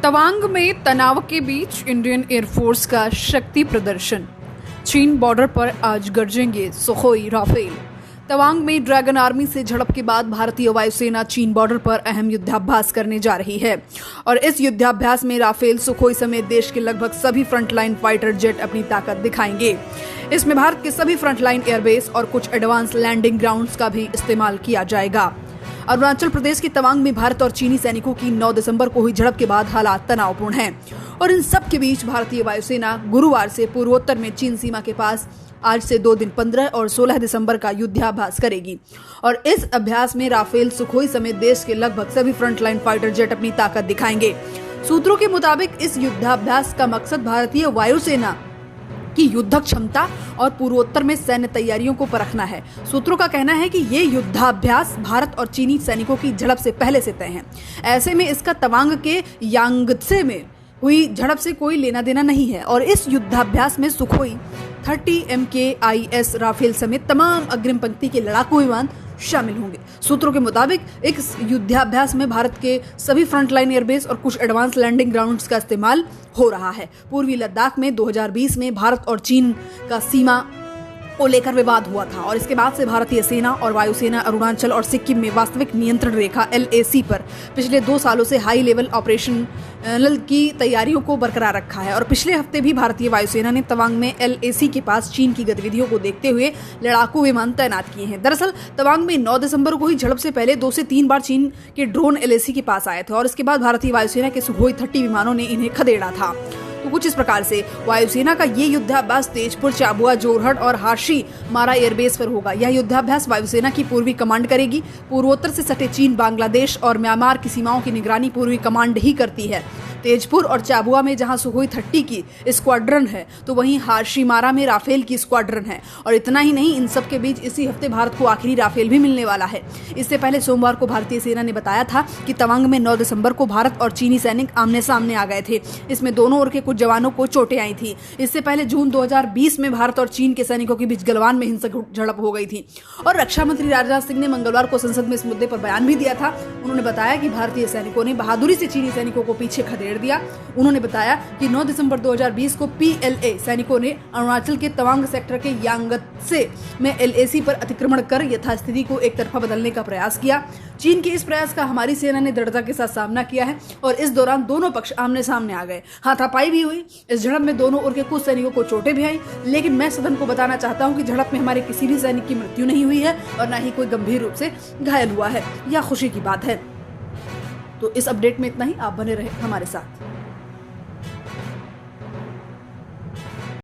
तवांग में तनाव के बीच इंडियन एयरफोर्स का शक्ति प्रदर्शन। चीन बॉर्डर पर आज गरजेंगे सुखोई राफेल। तवांग में ड्रैगन आर्मी से झड़प के बाद भारतीय वायुसेना चीन बॉर्डर पर अहम युद्धाभ्यास करने जा रही है और इस युद्धाभ्यास में राफेल, सुखोई समेत देश के लगभग सभी फ्रंटलाइन फाइटर जेट अपनी ताकत दिखाएंगे। इसमें भारत के सभी फ्रंटलाइन एयरबेस और कुछ एडवांस लैंडिंग ग्राउंड्स का भी इस्तेमाल किया जाएगा। अरुणाचल प्रदेश के तवांग में भारत और चीनी सैनिकों की 9 दिसंबर को हुई झड़प के बाद हालात तनावपूर्ण हैं और इन सब के बीच भारतीय वायुसेना गुरुवार से पूर्वोत्तर में चीन सीमा के पास आज से 2 दिन 15 और 16 दिसंबर का युद्धाभ्यास करेगी और इस अभ्यास में राफेल, सुखोई समेत देश के लगभग सभी फ्रंटलाइन फाइटर जेट अपनी ताकत दिखाएंगे। सूत्रों के मुताबिक इस युद्धाभ्यास का मकसद भारतीय वायुसेना की युद्धक क्षमता और पूर्वोत्तर में सैन्य तैयारियों को परखना है। सूत्रों का कहना है कि ये युद्धाभ्यास भारत और चीनी सैनिकों की झड़प से पहले से तय है। ऐसे में इसका तवांग के यांगत्से में हुई झड़प से कोई लेना देना नहीं है और इस युद्धाभ्यास में सुखोई 30 MKIS राफेल समेत तमाम अग्रिम पंक्ति के लड़ाकू विमान शामिल होंगे। सूत्रों के मुताबिक इस युद्धाभ्यास में भारत के सभी फ्रंटलाइन एयरबेस और कुछ एडवांस लैंडिंग ग्राउंड्स का इस्तेमाल हो रहा है। पूर्वी लद्दाख में 2020 में भारत और चीन का सीमा को लेकर विवाद हुआ था और इसके बाद से भारतीय सेना और वायुसेना अरुणाचल और सिक्किम में वास्तविक नियंत्रण रेखा LAC पर पिछले 2 सालों से हाई लेवल ऑपरेशनल की तैयारियों को बरकरार रखा है और पिछले हफ्ते भी भारतीय वायुसेना ने तवांग में LAC के पास चीन की गतिविधियों को देखते हुए लड़ाकू विमान तैनात किए हैं। दरअसल तवांग में 9 दिसंबर को हुई झड़प से पहले 2 से 3 बार चीन के ड्रोन LAC के पास आए थे और इसके बाद भारतीय वायुसेना के सुखोई 30 विमानों ने इन्हें खदेड़ा था। तो कुछ इस प्रकार से वायुसेना का ये युद्धाभ्यास तेजपुर, चाबुआ, जोरहट और हाशी मारा एयरबेस पर होगा। यह युद्धाभ्यास वायुसेना की पूर्वी कमांड करेगी। पूर्वोत्तर से सटे चीन, बांग्लादेश और म्यांमार की सीमाओं की निगरानी पूर्वी कमांड ही करती है। तेजपुर और चाबुआ में जहां सुखोई 30 की स्क्वाड्रन है तो वहीं हाशीमारा में राफेल की स्क्वाड्रन है और इतना ही नहीं, इन सब के बीच इसी हफ्ते भारत को आखिरी राफेल भी मिलने वाला है। इससे पहले सोमवार को भारतीय सेना ने बताया था कि तवांग में 9 दिसंबर को भारत और चीनी सैनिक आमने सामने आ गए थे। इसमें दोनों ओर के कुछ जवानों को चोटें आई थी। इससे पहले जून 2020 में भारत और चीन के सैनिकों के बीच गलवान में हिंसक झड़प हो गई थी और रक्षा मंत्री राजनाथ सिंह ने मंगलवार को संसद में इस मुद्दे पर बयान भी दिया था। उन्होंने बताया कि भारतीय सैनिकों ने बहादुरी से चीनी सैनिकों को पीछे खदेड़ दिया। उन्होंने बताया कि 9 दिसंबर 2020 को PLA सैनिकों ने अरुणाचल के तवांग सेक्टर के यांगत्से में LAC पर अतिक्रमण कर यथास्थिति को एक तरफा बदलने का प्रयास किया। चीन के इस प्रयास का हमारी सेना ने दृढ़ता के साथ सामना किया है और इस दौरान दोनों पक्ष आमने सामने आ गए। हाथापाई भी हुई। इस झड़प में दोनों ओर के कुछ सैनिकों को चोटें भी आई, लेकिन मैं सदन को बताना चाहता हूं कि झड़प में हमारे किसी भी सैनिक की मृत्यु नहीं हुई है और न ही कोई गंभीर रूप से घायल हुआ है। यह खुशी की बात है। तो इस अपडेट में इतना ही। आप बने रहे हमारे साथ।